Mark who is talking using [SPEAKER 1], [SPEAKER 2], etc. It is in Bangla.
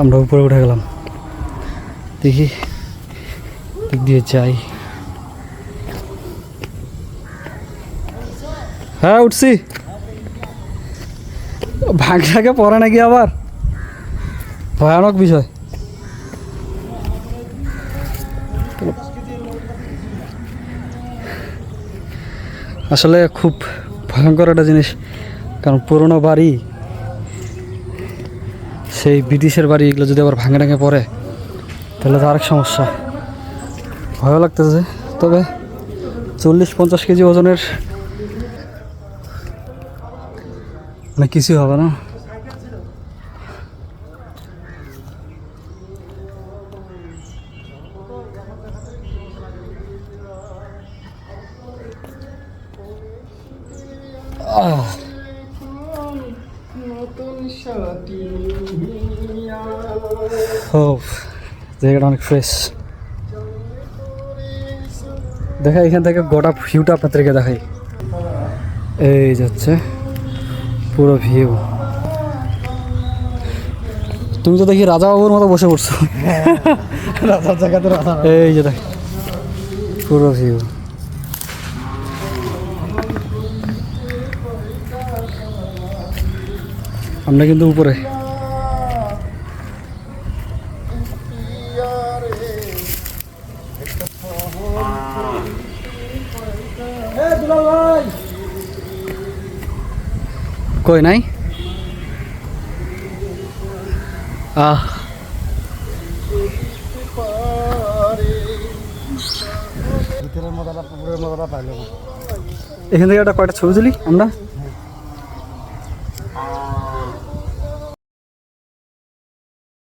[SPEAKER 1] আমরা উপরে উঠে গেলাম, দেখি দিক দিয়ে যাই। হ্যাঁ উঠছি। ভাগটাকে পরে নাকি আবার ভয়ানক বিষয়। আসলে খুব ভয়ঙ্কর একটা জিনিস, কারণ পুরোনো বাড়ি, সেই ব্রিটিশের বাড়ি, এগুলো যদি আবার ভাঙে টাঙে পড়ে তাহলে তো আরেক সমস্যা। ভয় লাগতেছে, তবে 40-50 কেজি ওজনের মানে কিছুই হবে না। জায়গাটা অনেক ফ্রেশ। দেখা এখান থেকে গোটা ভিউটা আপনাদেরকে দেখাই। এই যাচ্ছে পুরো ভিউ। তুমি তো দেখি রাজা বাবুর মতো বসে পড়ছো।
[SPEAKER 2] রাজার জায়গাতে রাজা।
[SPEAKER 1] এই যে দেখ পুরো ভিউ। আমরা কিন্তু উপরে। কই নাই
[SPEAKER 2] ভিতরের মজাটা পুকুরের মজাটা পাইলাম।
[SPEAKER 1] এখান থেকে একটা কয়টা ছবি তুলি আমরা।